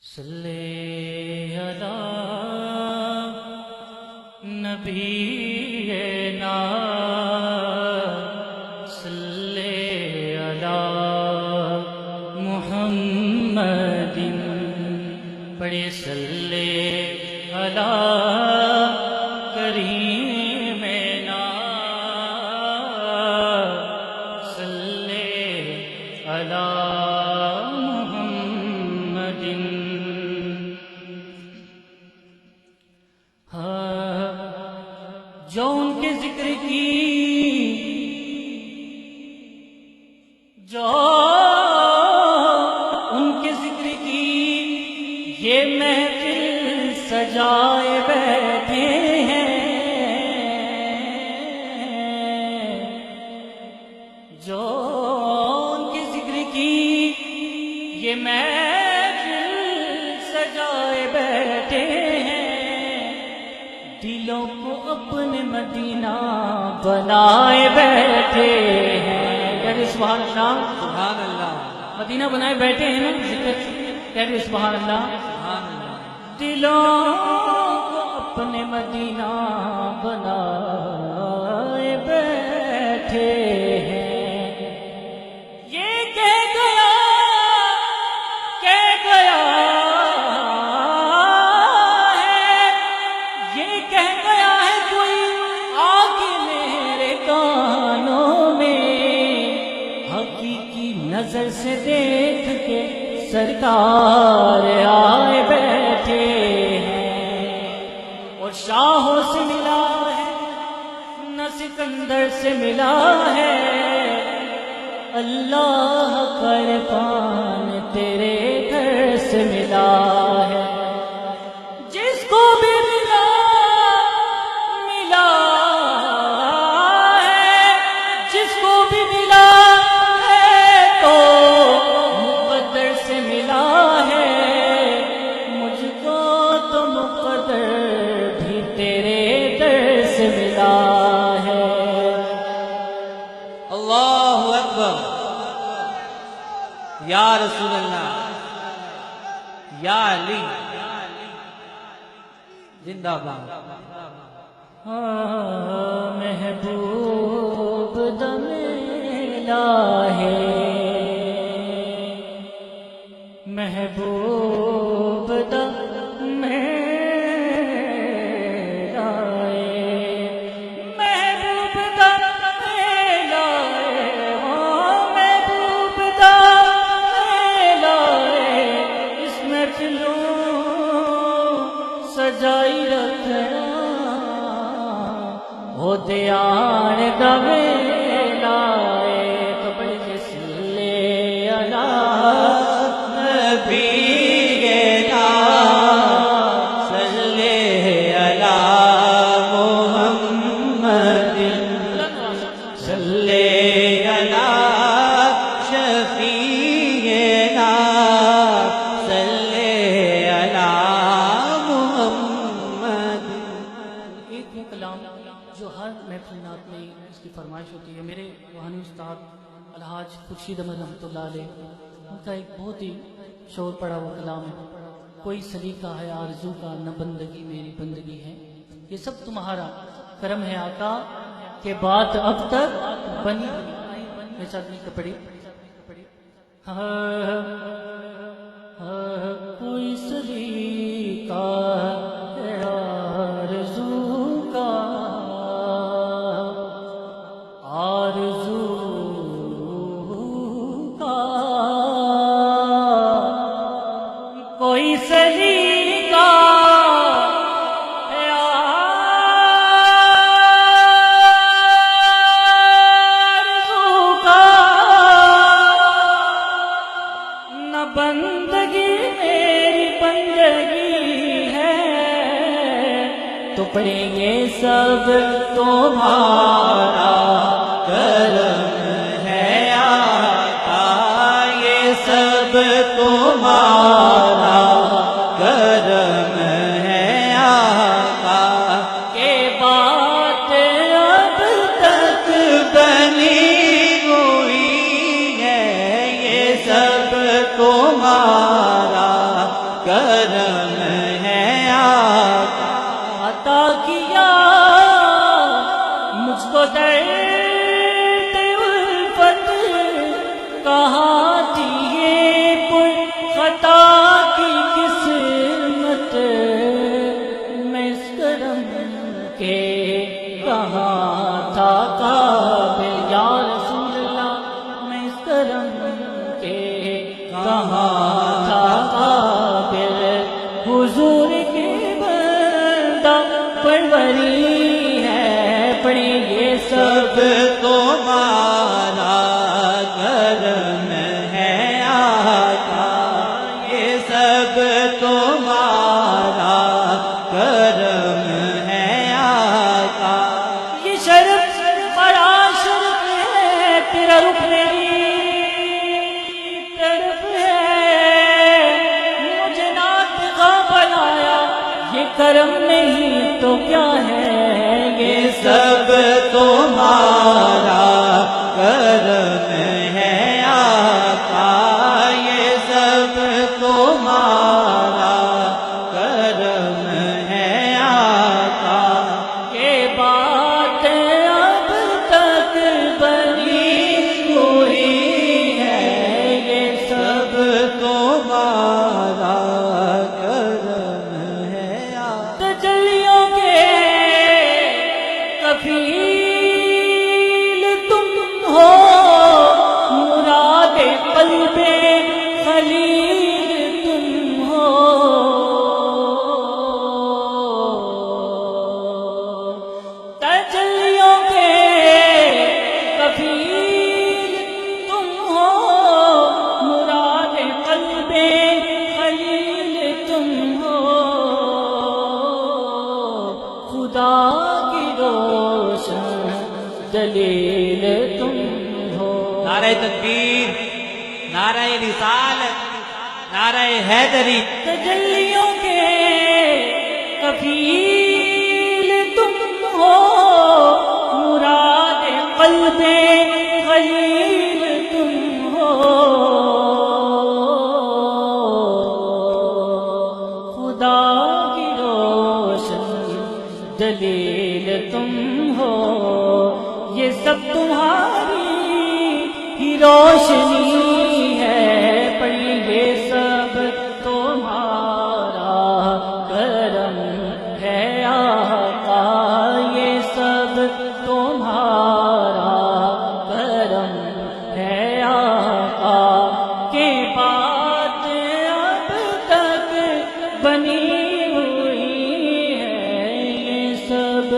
صلی علی نبینا صلی علی محمد پڑھے صلی علی کریمنا صلی علی جو ان کے ذکر کی یہ محفل سجائے بیٹھے ہیں، جو ان کے ذکر کی یہ محفل سجائے بیٹھے ہیں، دلوں کو اپنے مدینہ بنائے بیٹھے ہیں۔ کہہ سبحان اللہ، سبحان اللہ، مدینہ بنائے بیٹھے ہیں نا، ذکر کہہ سبحان اللہ۔ دلوں کو اپنے مدینہ بنائے بیٹھے ہیں، یہ کہہ گیا ہے کوئی آگے میرے کانوں میں، حقیقی نظر سے دیکھ کے سرکار آئے بیٹھے ہیں، اور شاہوں سے ملا ہے نہ سکندر سے ملا ہے، اللہ کا عرفان تیرے گھر سے ملا ہے، جس کو بھی ملا ہے، جس کو بھی ملا ہے تو مقدر سے ملا ہے، مجھ کو تو مقدر بھی تیرے در سے ملا ہے۔ اللہ اکبر، یا رسول اللہ، یا علی، زندہ باد۔ محبوب دم ہے، محبوب دم سجائی رکھنا ہو دیان دمے لائے، تو بڑے صلی علی نبینا صلی علی محمد صلی علی شفیعنا صلی علی محمد۔ ایک وہ کلام جو ہر محفل نعت میں اس کی فرمائش ہوتی ہے، میرے روحانی استاد الحاج خورشید احمد رحمۃ اللہ علیہ، ان کا ایک بہت ہی شور پڑا وہ کلام ہے، کوئی سلیقہ ہے آرزو کا نہ بندگی میری بندگی ہے، یہ سب تمہارا کرم ہے آقا کہ بات اب تک بنی میں چادنی کپڑی۔ کوئی سلیقہ ہے آرزو کا، آرزو کا کوئی سلیقہ ہے آرزو کا، نہ بندگی میری بندگی ہے، تو پڑھیں گے سب تمہارا کرم ہے آقا، یہ سب تمہارا کرم ہے آقا، کہ بات اب تک بنی ہوئی ہے، یہ سب تمہارا کرم رخ میری طرف ہے، مجھے ناطقہ بنایا، یہ کرم نہیں تو کیا ہے؟ یہ سب تمہارا کرم ہے آقا، یہ سب تمہارا کرم ہے آقا، یہ بات اب تک بنی ہوئی ہے، یہ سب تمہارا کرم ہے آقا۔ تجلیوں کے کفیل تم ہو، مراد قلب خلیل تم ہو، تجلیوں کے کفیل تم ہو، مراد قلب خلیل تم ہو، خدا کی روشن دلیل تم ہو۔ نعرہ تکبیر، نعرہ رسالت، نعرہ حیدری۔ تجلیوں کے کفیل تم ہو، مراد قلب خلیل تم ہو، خدا کی روشن دلیل تم ہو، یہ سب تمہاری ہی روشنی ہے، پڑھی یہ سب تمہارا کرم ہے آقا، یہ سب تمہارا کرم ہے آقا، کہ بات اب تک بنی ہوئی ہے، یہ سب